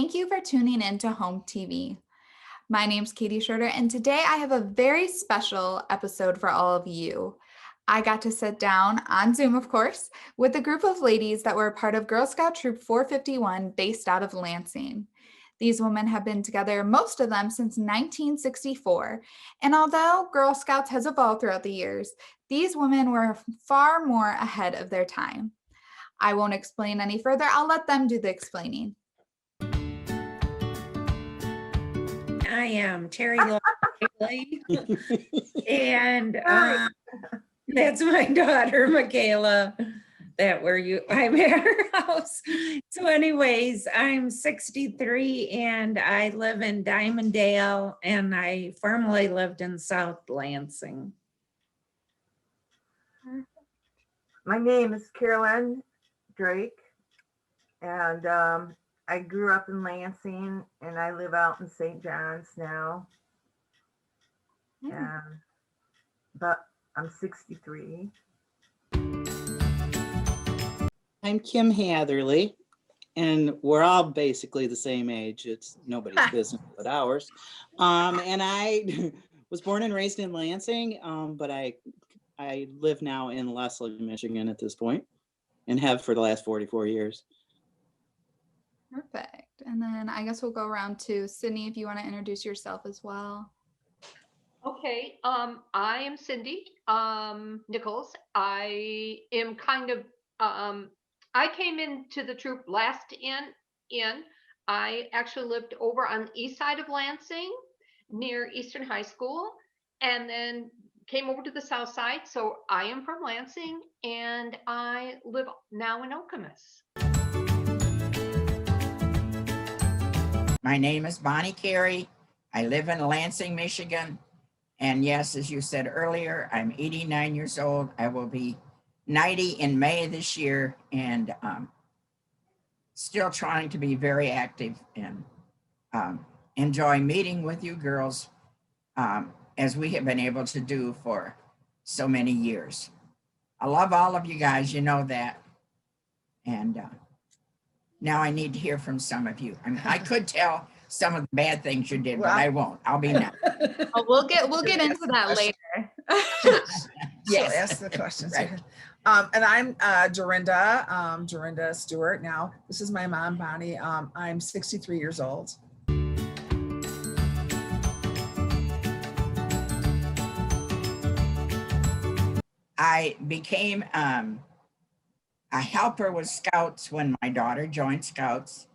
Thank you for tuning in to Home TV. My name's Katie Schroeder, and today I have a very special episode for all of you. I got to sit down on Zoom, of course, with a group of ladies that were part of Girl Scout Troop 451 based out of Lansing. These women have been together, most of them since 1964. And although Girl Scouts has evolved throughout the years, these women were far more ahead of their time. I won't explain any further. I'll let them do the explaining. I am Terry Bailey, and that's my daughter, Michaela, I'm at her house. So anyways, I'm 63 and I live in Diamonddale, and I formerly lived in South Lansing. My name is Carolyn Drake, and I grew up in Lansing, and I live out in St. John's now. But I'm 63. I'm Kim Hatherley, and we're all basically the same age. It's nobody's business but ours. And I was born and raised in Lansing, but I live now in Lansing, Michigan at this point, and have for the last 44 years. Perfect. And then I guess we'll go around to Sydney if you want to introduce yourself as well. Okay, I am Cindy Nichols. I am kind of I came into the troop last in. I actually lived over on the east side of Lansing near Eastern High School, and then came over to the south side. So I am from Lansing, and I live now in Okemos. My name is Bonnie Carey. I live in Lansing, Michigan. And yes, as you said earlier, I'm 89 years old. I will be 90 in May this year, and still trying to be very active and enjoy meeting with you girls as we have been able to do for so many years. I love all of you guys, you know that. And now I need to hear from some of you. I mean, I could tell some of the bad things you did, but I won't. I'll be nice. Oh, we'll get into that later. Yes, ask the questions. Right. And I'm Dorinda Stewart. Now, this is my mom, Bonnie. I'm 63 years old. I became a helper with Scouts when my daughter joined Scouts.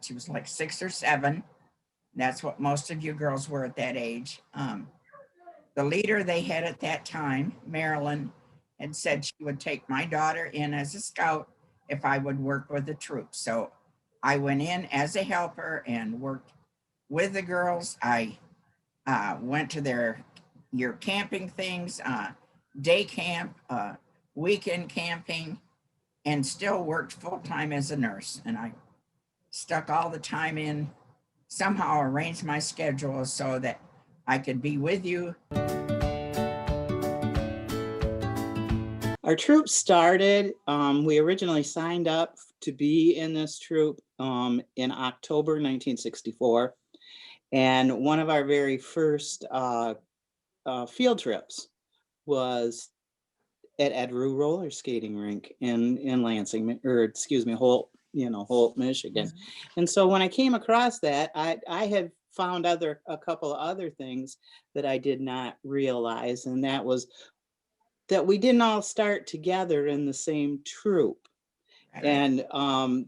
She was like 6 or 7. That's what most of you girls were at that age. The leader they had at that time, Marilyn, had said she would take my daughter in as a Scout if I would work with the troops. So I went in as a helper and worked with the girls. I went to your camping things, day camp, weekend camping, and still worked full-time as a nurse. And I stuck all the time in, somehow arranged my schedule so that I could be with you. Our troop started, we originally signed up to be in this troop in October 1964. And one of our very first field trips was at Edru roller skating rink in Lansing, or excuse me, Holt, Michigan. Mm-hmm. And so when I came across that, I had found a couple of other things that I did not realize, and that was that we didn't all start together in the same troop. And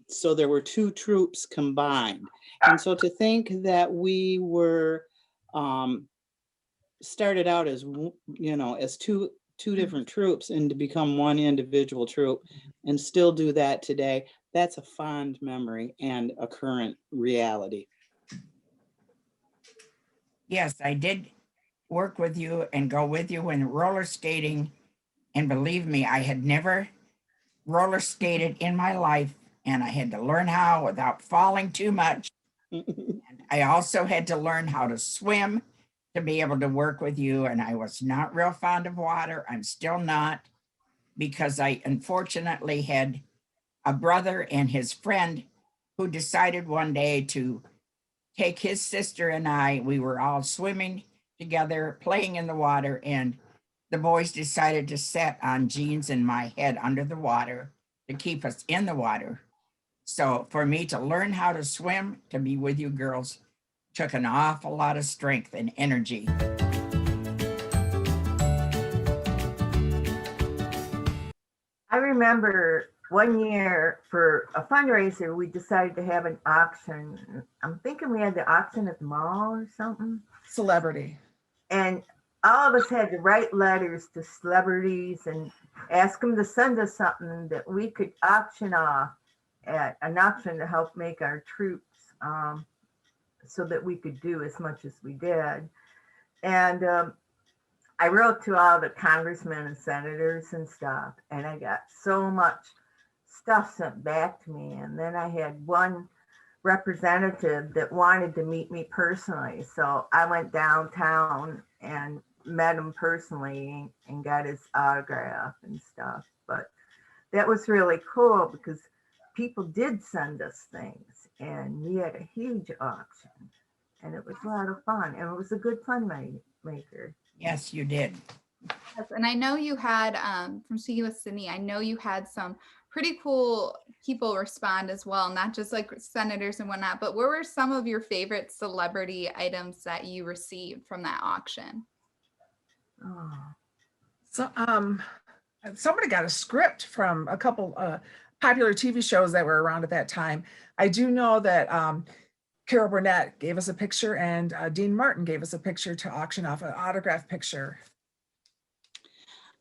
so there were 2 troops combined. And so to think that we were started out as, as two different troops, and to become one individual troop and still do that today, that's a fond memory and a current reality. Yes, I did work with you and go with you when roller skating. And believe me, I had never roller skated in my life, and I had to learn how without falling too much. And I also had to learn how to swim to be able to work with you. And I was not real fond of water. I'm still not, because I unfortunately had a brother and his friend who decided one day to take his sister and I. We were all swimming together, playing in the water, and the boys decided to set on Jeans and my head under the water to keep us in the water. So for me to learn how to swim, to be with you girls, took an awful lot of strength and energy. I remember one year for a fundraiser, we decided to have an auction. I'm thinking we had the auction at the mall or something. Celebrity. And all of us had to write letters to celebrities and ask them to send us something that we could auction off at an auction to help make our troops, so that we could do as much as we did. And I wrote to all the congressmen and senators and stuff, and I got so much stuff sent back to me. And then I had one representative that wanted to meet me personally. So I went downtown and met him personally and got his autograph and stuff. But that was really cool because people did send us things, and we had a huge auction, and it was a lot of fun, and it was a good fun maker. Yes, you did. Yes, and I know you had, from speaking with Sydney, I know you had some pretty cool people respond as well, not just like senators and whatnot, but what were some of your favorite celebrity items that you received from that auction? Oh. So somebody got a script from a couple popular TV shows that were around at that time. I do know that Carol Burnett gave us a picture, and Dean Martin gave us a picture to auction off, an autograph picture.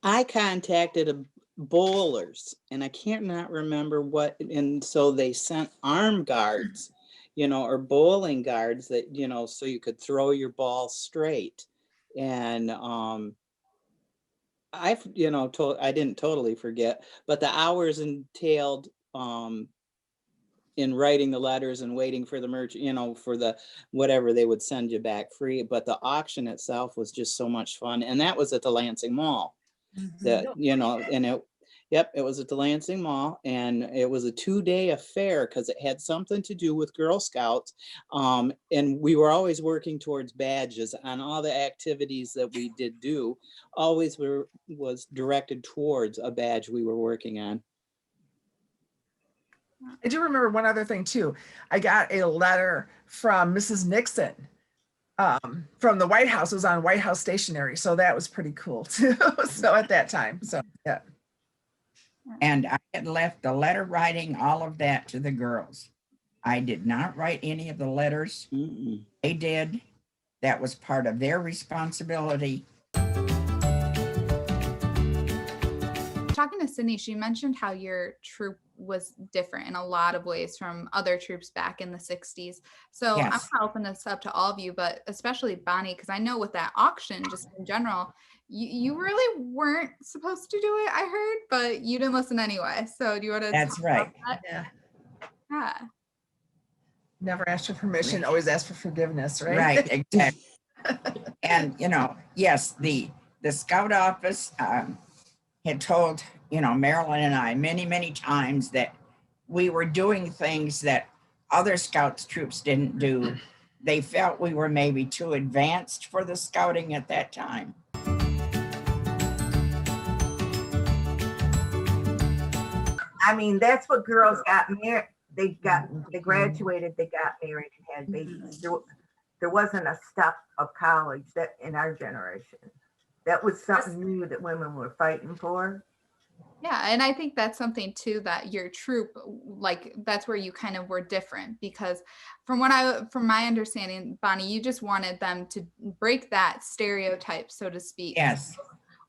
I contacted bowlers, and I can't not remember what, and so they sent arm guards, or bowling guards that, so you could throw your ball straight. And I didn't totally forget, but the hours entailed in writing the letters and waiting for the merch, for the whatever they would send you back free. But the auction itself was just so much fun, and that was at the Lansing Mall. That and it was at the Lansing Mall, and it was a 2-day affair because it had something to do with Girl Scouts, and we were always working towards badges, on all the activities that we did do always was directed towards a badge we were working on. I do remember one other thing too. I got a letter from Mrs. Nixon from the White House. It was on White House stationery, so that was pretty cool too. So at that time, so yeah. And I had left the letter writing, all of that, to the girls. I did not write any of the letters. Mm-mm. They did. That was part of their responsibility. Talking to Sydney, she mentioned how your troop was different in a lot of ways from other troops back in the 60s. So Yes. I'm gonna open this up to all of you, but especially Bonnie, because I know with that auction, just in general, you really weren't supposed to do it, I heard, but you didn't listen anyway. So do you want to That's talk right. about that? Yeah. Yeah. Never ask for permission, always ask for forgiveness, right? Right, exactly. And, yes, the scout office had told, Marilyn and I many, many times that we were doing things that other scouts troops didn't do. They felt we were maybe too advanced for the scouting at that time. I mean, that's what girls got married. They graduated, they got married and had babies. There wasn't a step of college that in our generation. That was something new that women were fighting for. Yeah, and I think that's something too that your troop, like that's where you kind of were different, because from my understanding, Bonnie, you just wanted them to break that stereotype, so to speak. Yes.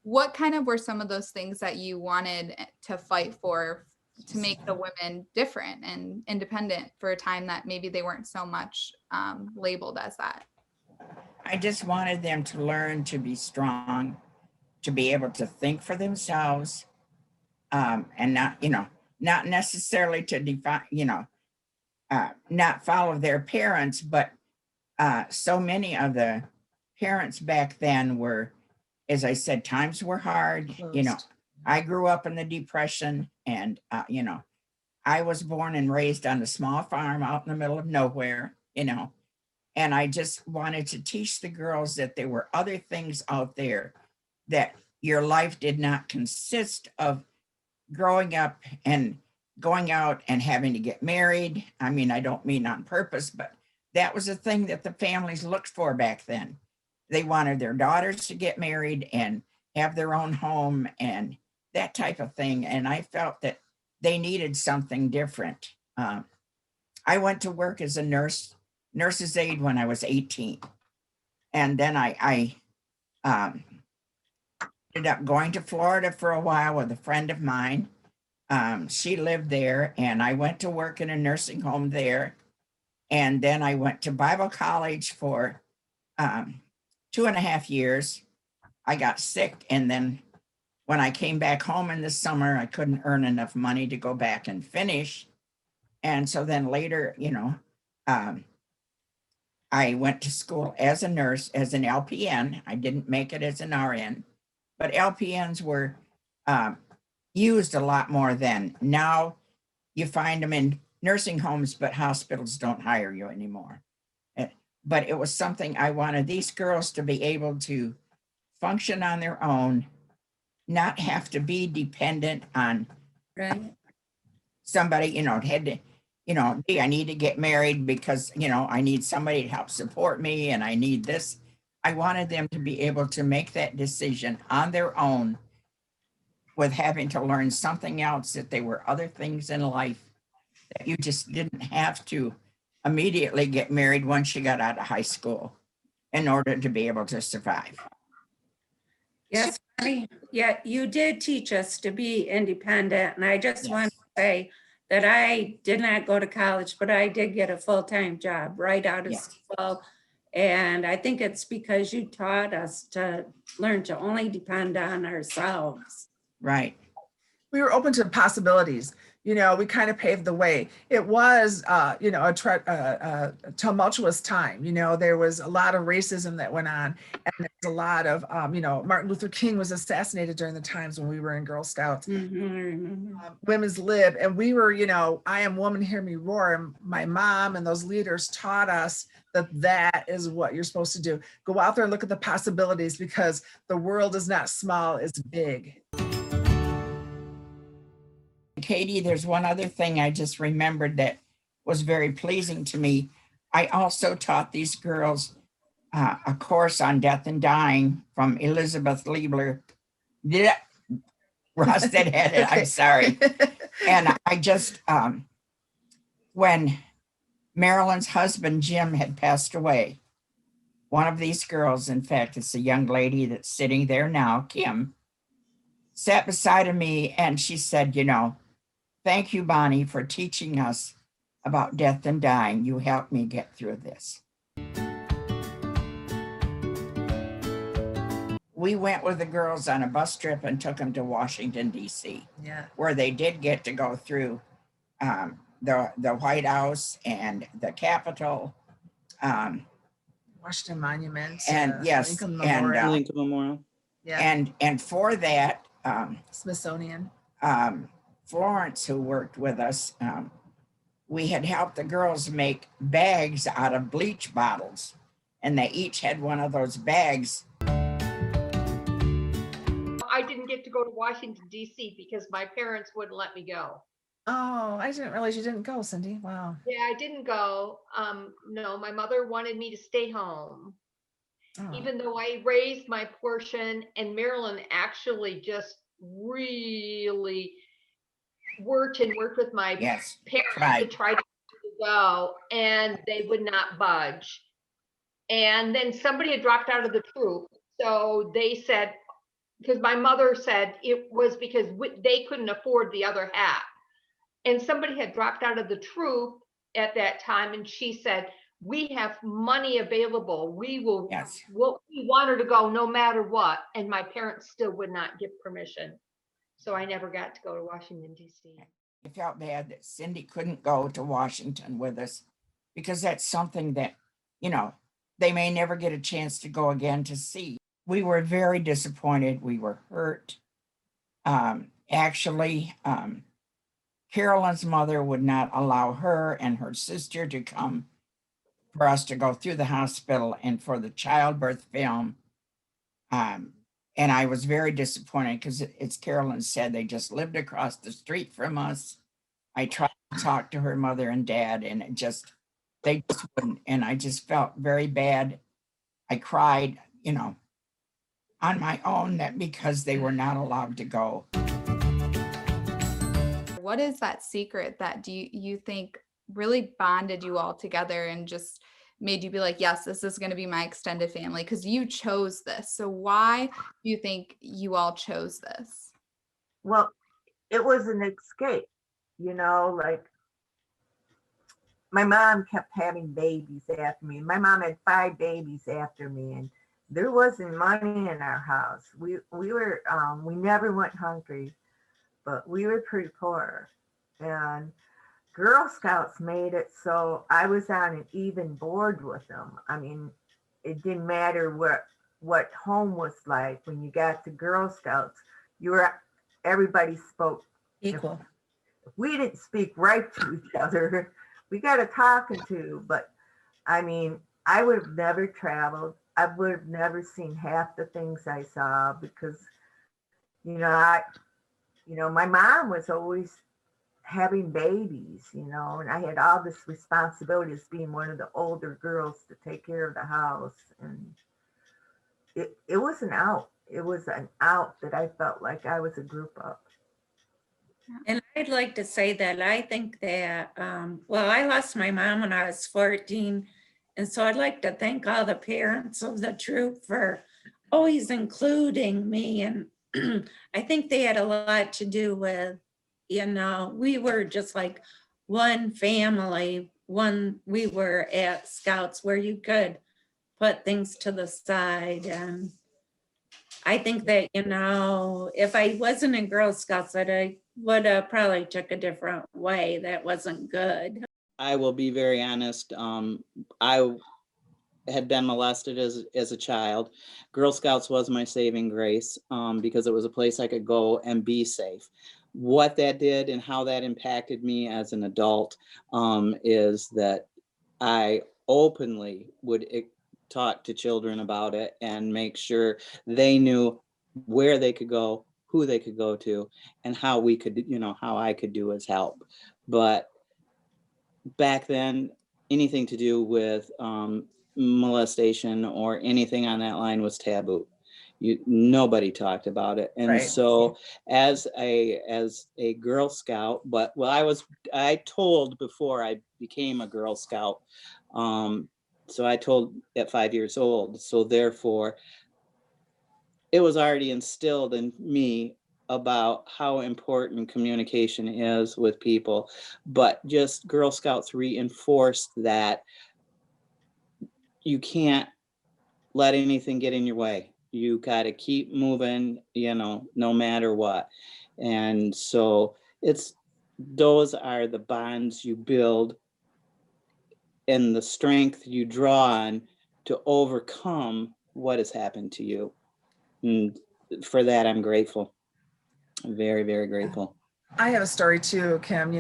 What kind of were some of those things that you wanted to fight for to make the women different and independent for a time that maybe they weren't so much labeled as that? I just wanted them to learn to be strong, to be able to think for themselves, and not necessarily to define, not follow their parents, but so many of the parents back then were, as I said, times were hard. I grew up in the Depression, and I was born and raised on a small farm out in the middle of nowhere, and I just wanted to teach the girls that there were other things out there, that your life did not consist of growing up and going out and having to get married. I mean, I don't mean on purpose, but that was a thing that the families looked for back then. They wanted their daughters to get married and have their own home and that type of thing. And I felt that they needed something different. I went to work as a nurse's aide when I was 18. And then I ended up going to Florida for a while with a friend of mine. She lived there, and I went to work in a nursing home there. And then I went to Bible college for 2.5 years. I got sick, and then when I came back home in the summer, I couldn't earn enough money to go back and finish. And so then later, I went to school as a nurse, as an LPN. I didn't make it as an RN, but LPNs were used a lot more then. Now you find them in nursing homes, but hospitals don't hire you anymore. But it was something I wanted these girls to be able to function on their own, not have to be dependent on Right. somebody, had to, hey, I need to get married because, I need somebody to help support me and I need this. I wanted them to be able to make that decision on their own with having to learn something else, that there were other things in life that you just didn't have to immediately get married once you got out of high school in order to be able to survive. Yes, Bonnie. Yeah, you did teach us to be independent. And I just want to say that I did not go to college, but I did get a full-time job right out of Yes. school. And I think it's because you taught us to learn to only depend on ourselves. Right. We were open to possibilities. We kind of paved the way. It was, a tumultuous time. There was a lot of racism that went on, and there's a lot of, Martin Luther King was assassinated during the times when we were in Girl Scouts. Mhm, I remember. Women's Lib, and we were, I am woman, hear me roar. And my mom and those leaders taught us that is what you're supposed to do. Go out there and look at the possibilities, because the world is not small, it's big. Katie, there's one other thing I just remembered that was very pleasing to me. I also taught these girls a course on death and dying from Elizabeth Liebler. Ross that had it, I'm sorry. And I just, when Marilyn's husband, Jim, had passed away, one of these girls, in fact, it's a young lady that's sitting there now, Kim, sat beside me and she said, thank you, Bonnie, for teaching us about death and dying. You helped me get through this. We went with the girls on a bus trip and took them to Washington, D.C., where they did get to go through the White House and the Capitol. Washington Monument. And yes, Lincoln and, Memorial. Lincoln Memorial. and for that, Smithsonian. Florence, who worked with us, we had helped the girls make bags out of bleach bottles, and they each had one of those bags. I didn't get to go to Washington, D.C. because my parents wouldn't let me go. Oh, I didn't realize you didn't go, Cindy. Wow. Yeah, I didn't go. No, my mother wanted me to stay home, Oh. even though I raised my portion, and Marilyn actually just really worked with my Yes, parents right. to try to go, and they would not budge. And then somebody had dropped out of the troop, so they said, because my mother said it was because they couldn't afford the other half. And somebody had dropped out of the troop at that time, and she said, we have money available. We will, Yes. we want her to go no matter what. And my parents still would not give permission. So I never got to go to Washington, D.C. I felt bad that Cindy couldn't go to Washington with us, because that's something that, they may never get a chance to go again to see. We were very disappointed. We were hurt. Actually, Carolyn's mother would not allow her and her sister to come for us to go through the hospital and for the childbirth film. And I was very disappointed because it's Carolyn said, they just lived across the street from us. I tried to talk to her mother and dad, and they just wouldn't. And I just felt very bad. I cried, on my own, that because they were not allowed to go. What is that secret that you think really bonded you all together and just made you be like, yes, this is going to be my extended family? Because you chose this. So why do you think you all chose this? Well, it was an escape, like my mom kept having babies after me. My mom had 5 babies after me, and there wasn't money in our house. We never went hungry, but we were pretty poor. And Girl Scouts made it so I was on an even board with them. I mean, it didn't matter what home was like. When you got to Girl Scouts, everybody spoke Equal. If we didn't speak right to each other, we got a talking to. But I mean, I would have never traveled. I would have never seen half the things I saw because, my mom was always having babies, and I had all this responsibility as being one of the older girls to take care of the house. And it was an out. It was an out that I felt like I was a group up. And I'd like to say that I think that, I lost my mom when I was 14. And so I'd like to thank all the parents of the troop for always including me. And I think they had a lot to do with, we were just like one family. We were at Scouts where you could put things to the side. And I think that, if I wasn't in Girl Scouts, that I would have probably took a different way. That wasn't good. I will be very honest. I had been molested as a child. Girl Scouts was my saving grace because it was a place I could go and be safe. What that did and how that impacted me as an adult is that I openly would talk to children about it and make sure they knew where they could go, who they could go to, and how we could, how I could do as help. But back then, anything to do with molestation or anything on that line was taboo. Nobody talked about it. And Right. So as a Girl Scout, I told before I became a Girl Scout. So I told at 5 years old. So therefore, it was already instilled in me about how important communication is with people. But just Girl Scouts reinforced that you can't let anything get in your way. You got to keep moving, no matter what. And so those are the bonds you build and the strength you draw on to overcome what has happened to you. And for that, I'm grateful. I'm very, very grateful. I have a story too, Kim.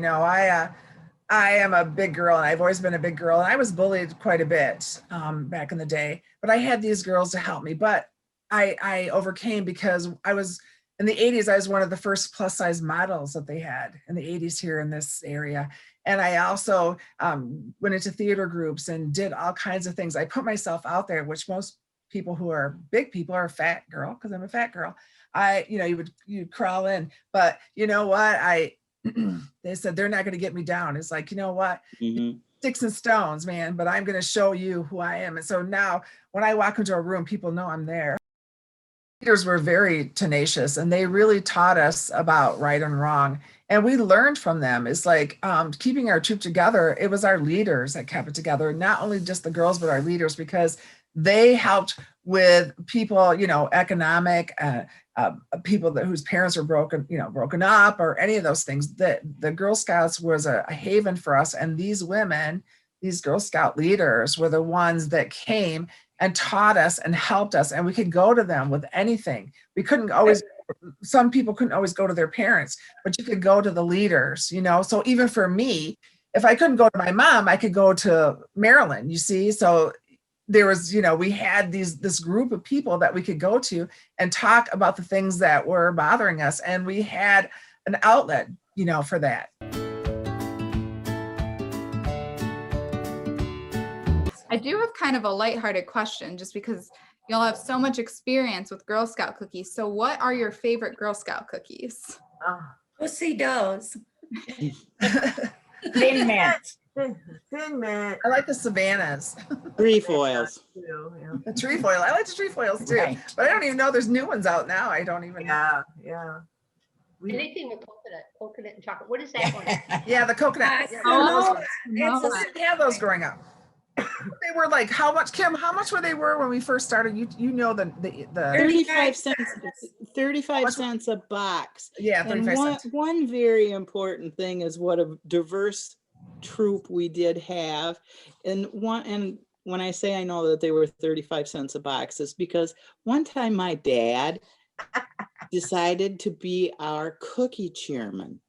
I am a big girl and I've always been a big girl, and I was bullied quite a bit back in the day, but I had these girls to help me. But I overcame because I was in the 80s. I was one of the first plus size models that they had in the 80s here in this area. And I also went into theater groups and did all kinds of things. I put myself out there, which most people who are big people are a fat girl, because I'm a fat girl. You'd crawl in, but you know what? They said they're not going to get me down. It's like, you know what? Mm-hmm. Sticks and stones, man, but I'm going to show you who I am. And so now when I walk into a room, people know I'm there. Leaders were very tenacious, and they really taught us about right and wrong. And we learned from them. It's like keeping our troop together. It was our leaders that kept it together, not only just the girls, but our leaders, because they helped with people, economic, people whose parents were broken up, or any of those things. The Girl Scouts was a haven for us. And these women, these Girl Scout leaders, were the ones that came and taught us and helped us, and we could go to them with anything. We couldn't always go some people couldn't always go to their parents, but you could go to the leaders, you know? So even for me, if I couldn't go to my mom, I could go to Marilyn, you see? So there was, you know, we had this group of people that we could go to and talk about the things that were bothering us. And we had an outlet, you know, for that. I do have kind of a lighthearted question just because y'all have so much experience with Girl Scout cookies. So what are your favorite Girl Scout cookies? Pussy doughs. Thin Mint. Thin Mint. I like the Savannahs, Trefoils. Too, yeah. the trefoil. I like the trefoils too, Right. but I don't even know there's new ones out now. I don't even know. Yeah. Anything with coconut and chocolate. What is that one? Yeah, the coconut. Yeah, Oh, those ones. it's I a didn't have those growing up. They were like, how much, Kim, how much were they when we first started? You know the 35 cents, 35 cents a box. yeah, And 35 one, cents. one very important thing is what a diverse troop we did have. And when I say I know that they were 35 cents a box, it's because one time my dad decided to be our cookie chairman.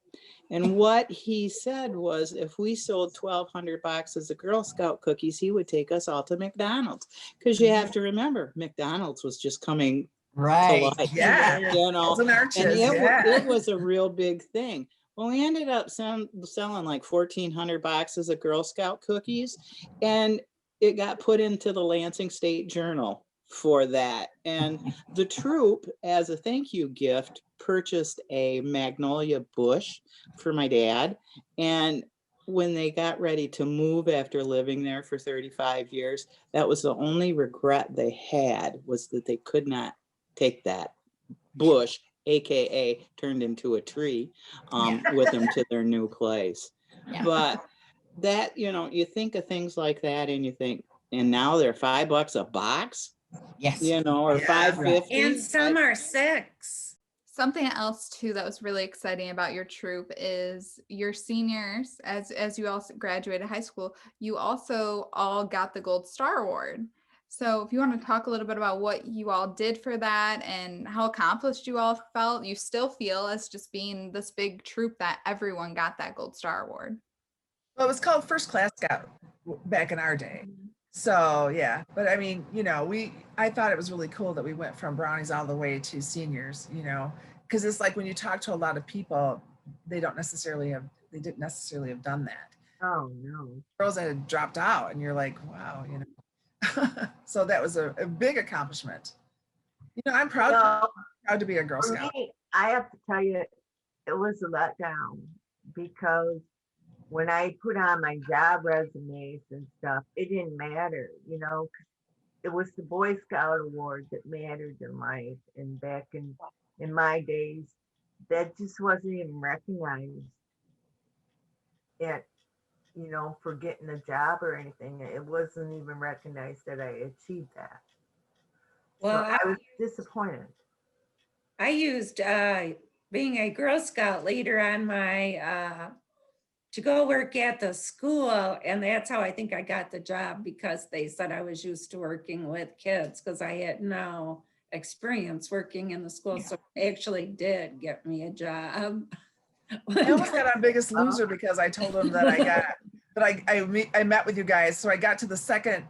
And what he said was if we sold 1,200 boxes of Girl Scout cookies, he would take us all to McDonald's. Because you have to remember, McDonald's was just coming Right. to life. Yeah. You know, Golden Arches, and yeah. it was a real big thing. Well, we ended up selling like 1,400 boxes of Girl Scout cookies, and it got put into the Lansing State Journal for that. And the troop, as a thank you gift, purchased a magnolia bush for my dad. And when they got ready to move after living there for 35 years, that was the only regret they had, was that they could not take that bush, AKA turned into a tree, with them to their new place. Yeah. But that, you know, you think of things like that and you think, and now they're $5 a box, Yes. you know, or Yeah. $5.50. And some are 6. Something else too that was really exciting about your troop is your seniors, as you all graduated high school, you also all got the Gold Star Award. So if you want to talk a little bit about what you all did for that and how accomplished you all felt, you still feel as just being this big troop that everyone got that Gold Star Award. Well, it was called First Class Scout back in our day. So yeah, but I mean, you know, I thought it was really cool that we went from brownies all the way to seniors, you know, because it's like when you talk to a lot of people, they didn't necessarily have done that. Oh no. Girls that had dropped out, and you're like, wow, you know. So that was a big accomplishment. You know, I'm proud to be a Girl For Scout. me, I have to tell you, it was a letdown because when I put on my job resumes and stuff, it didn't matter, you know, 'cause it was the Boy Scout Award that mattered in life. And back in my days, that just wasn't even recognized you know, for getting a job or anything. It wasn't even recognized that I achieved that. Well, So I was disappointed. I used being a Girl Scout leader on my to go work at the school, and that's how I think I got the job, because they said I was used to working with kids because I had no experience working in the school. So it actually did get me a job. I almost got on Biggest Loser because I told them that I met with you guys. So I got to the second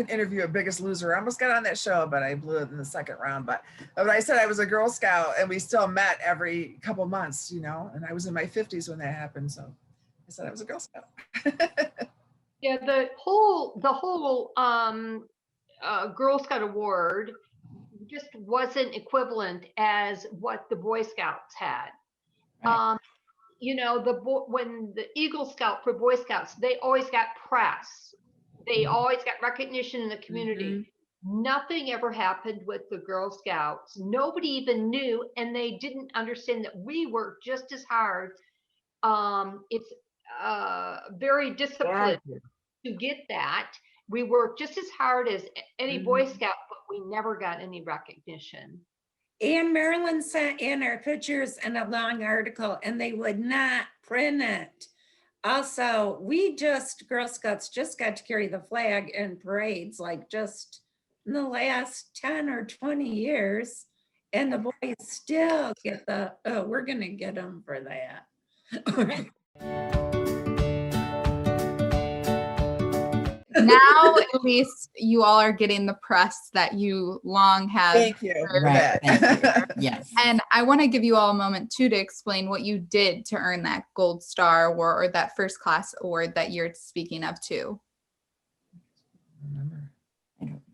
interview at Biggest Loser. I almost got on that show, but I blew it in the second round. But I said I was a Girl Scout, and we still met every couple months, you know, and I was in my 50s when that happened. So I said I was a Girl Scout. Yeah, the whole Girl Scout Award just wasn't equivalent as what the Boy Scouts had. Right. You know, when the Eagle Scout for Boy Scouts, they always got press. They always got recognition in the community. Nothing ever happened with the Girl Scouts. Nobody even knew, and they didn't understand that we worked just as hard. It's very disciplined to get that. We worked just as hard as any Boy Scout, but we never got any recognition. And Marilyn sent in our pictures and a long article, and they would not print it. Also, Girl Scouts just got to carry the flag in parades, like just in the last 10 or 20 years. And the boys still get the, oh, we're gonna get them for that. Now at least you all are getting the press that you long have. Thank you for Right, thank that. Yes. And I want to give you all a moment too to explain what you did to earn that gold star award or that first class award that you're speaking of too.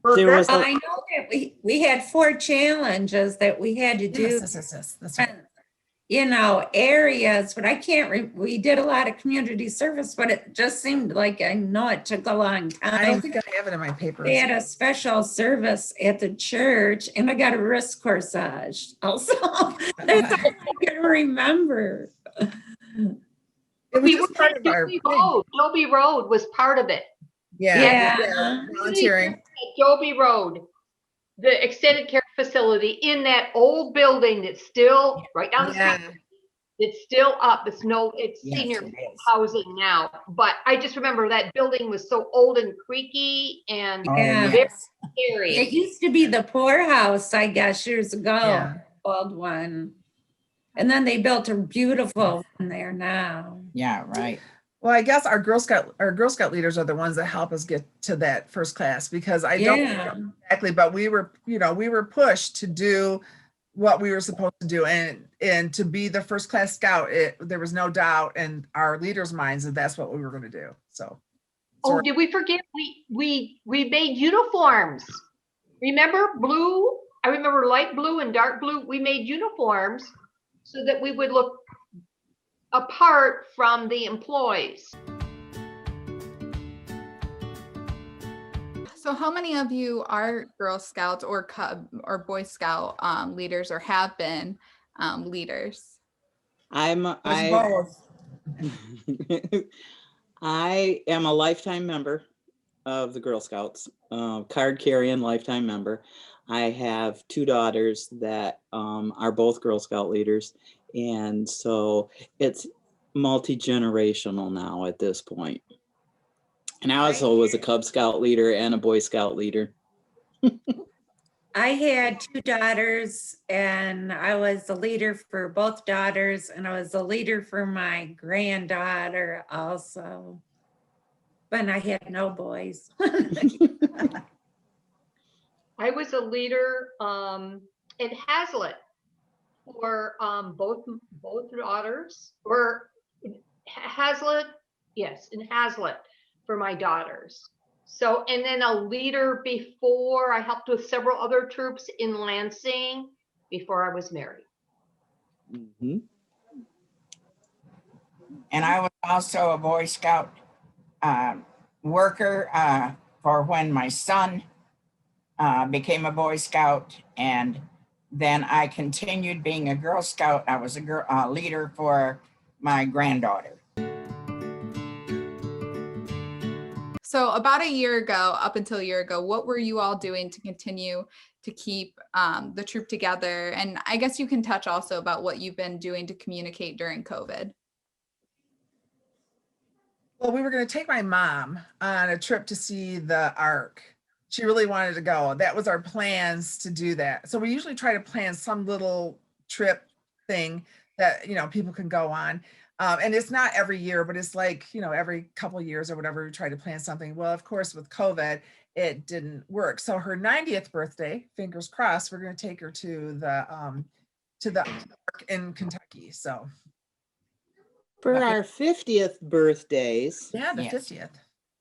Well, There was that's- a- I know that we had 4 challenges that we had to do. Yes, that's right. You know, areas, but I can't, we did a lot of community service, but it just seemed like, I know it took a long I don't time. think I have it in my papers. They had a special service at the church and I got a wrist corsage also. That's all I can remember. It was We just were part at of our Dobie thing. Road. Dobie Road was part of it. Yeah. Volunteering. At Dobie Road, the extended care facility in that old building that's still right down the Yeah. street. It's still up. It's Yes, senior it is. housing now. But I just remember that building was so old and creaky and Oh, Yeah. yes. scary. It used to be the poorhouse, I guess, years ago, Yeah. old one. And then they built a beautiful one there now. Yeah, right. Well, I guess our Girl Scout leaders are the ones that help us get to that first class because I don't Yeah. know exactly, but we were pushed to do what we were supposed to do and to be the first class scout. There was no doubt in our leaders' minds that that's what we were going to do. So. Oh, did we forget? We made uniforms. Remember blue? I remember light blue and dark blue. We made uniforms so that we would look apart from the employees. So how many of you are Girl Scouts or Cub or Boy Scout leaders or have been leaders? Both. I am a lifetime member of the Girl Scouts, card carrying lifetime member. I have 2 daughters that are both Girl Scout leaders. And so it's multi-generational now at this point. And I also was a Cub Scout leader and a Boy Scout leader. I had 2 daughters and I was the leader for both daughters and I was the leader for my granddaughter also. But I had no boys. I was a leader in Hazlitt for both daughters, or Hazlitt, yes, in Hazlitt for my daughters. So, and then a leader before, I helped with several other troops in Lansing before I was married. Mhm. And I was also a Boy Scout worker for when my son became a Boy Scout. And then I continued being a Girl Scout. I was a leader for my granddaughter. So about a year ago, up until a year ago, what were you all doing to continue to keep the troop together? And I guess you can touch also about what you've been doing to communicate during COVID. Well, we were going to take my mom on a trip to see the Ark. She really wanted to go. That was our plans to do that. So we usually try to plan some little trip thing that, people can go on. And it's not every year, but it's like, every couple of years or whatever, we try to plan something. Well, of course, with COVID, it didn't work. So her 90th birthday, fingers crossed, we're going to take her to the Ark in Kentucky. So. For our 50th birthdays, Yeah, the Yes. 50th.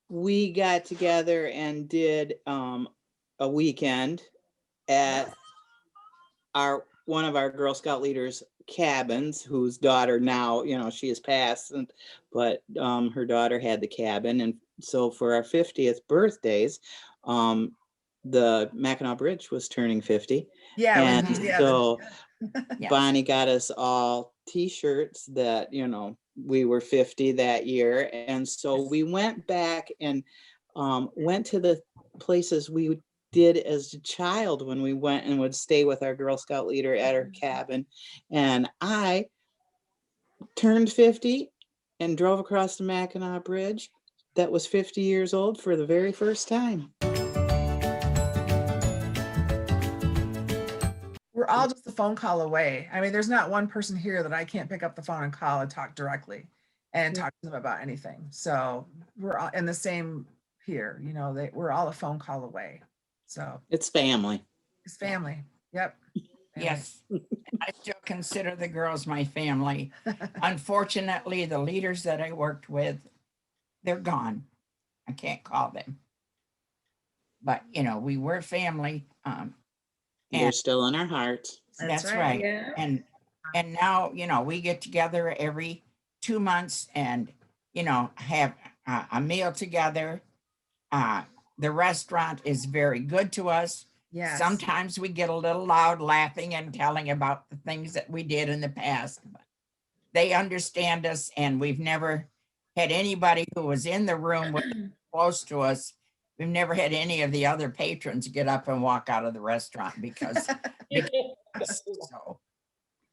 we got together and did a weekend at one of our Girl Scout leaders' cabins, whose daughter now, she has passed, but her daughter had the cabin. And so for our 50th birthdays, the Mackinac Bridge was turning 50. Yeah. And yeah. so Yes. Bonnie got us all t-shirts that, we were 50 that year. And so we went back and went to the places we did as a child when we went and would stay with our Girl Scout leader at her cabin. And I turned 50 and drove across the Mackinac Bridge that was 50 years old for the very first time. We're all just a phone call away. I mean, there's not one person here that I can't pick up the phone and call and talk directly and talk to them about anything. So we're all in the same here, you know, we're all a phone call away. So It's family. it's family. Yep. Family. Yes, I still consider the girls my family. Unfortunately, the leaders that I worked with, they're gone. I can't call them. But, you know, we were family. They're And still in our hearts. that's That's right. Yeah. And now, you know, we get together every 2 months and, you know, have a meal together. The restaurant is very good to us. Yes. Sometimes we get a little loud laughing and telling about the things that we did in the past. But they understand us, and we've never had anybody who was in the room close to us. We've never had any of the other patrons get up and walk out of the restaurant because so.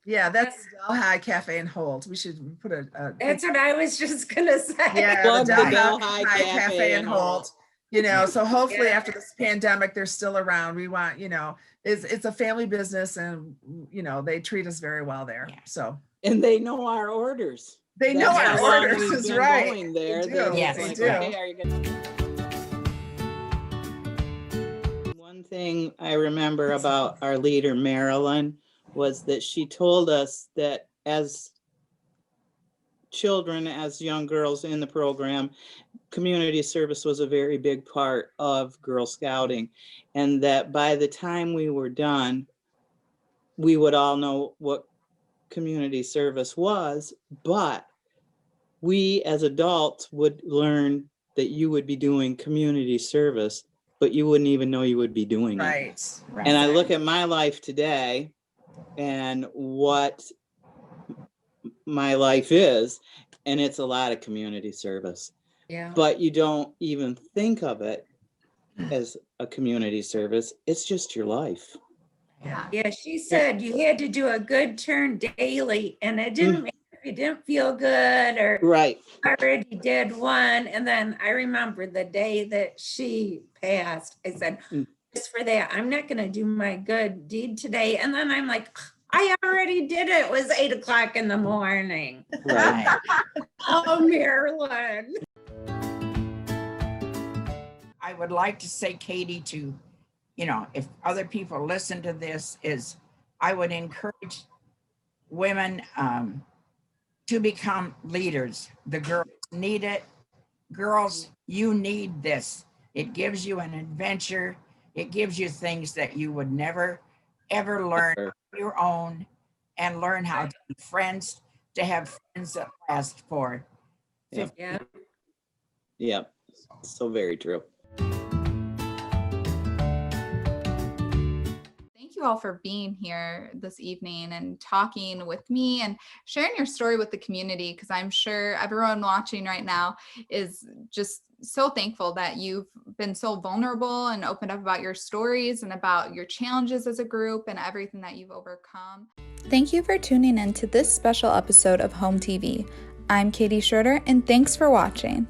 Yeah, that's Delhi Cafe and Holt. We should put a That's what I was just gonna say. yeah, Plug the the Delhi Delhi Cafe, Cafe and and Holt. Holt. You know, so hopefully Yeah. after this pandemic, they're still around. We want, you know, it's a family business, and you know, they treat us very well there. Yeah. So And they know our orders. they know That's our how long orders we've is been right. going there. They do. that it's Yes, They like, do. okay, are you gonna- One thing I remember about our leader, Marilyn, was that she told us that as children, as young girls in the program, community service was a very big part of Girl Scouting. And that by the time we were done, we would all know what community service was, but we as adults would learn that you would be doing community service, but you wouldn't even know you would be doing it. Right. And I look at my life today and what my life is, and it's a lot of community service, Yeah. but you don't even think of it as a community service. It's just your life. Yeah. Yeah, she said you had to do a good turn daily, and it didn't matter if you didn't feel good or Right. already did one. And then I remember the day that she passed, I said, Mm. just for that, I'm not going to do my good deed today. And then I'm like, I already did it. It was 8 o'clock in the morning. Right. Oh, Marilyn. I would like to say, Katie, to, you know, if other people listen to this, is I would encourage women to become leaders. The girls need it. Girls, you need this. It gives you an adventure. It gives you things that you would never, ever learn on your own, and learn how to be friends, to have friends that last for Yep. Yeah. Yeah. So very true. Thank you all for being here this evening and talking with me and sharing your story with the community, because I'm sure everyone watching right now is just so thankful that you've been so vulnerable and opened up about your stories and about your challenges as a group and everything that you've overcome. Thank you for tuning in to this special episode of Home TV. I'm Katie Schroeder, and thanks for watching.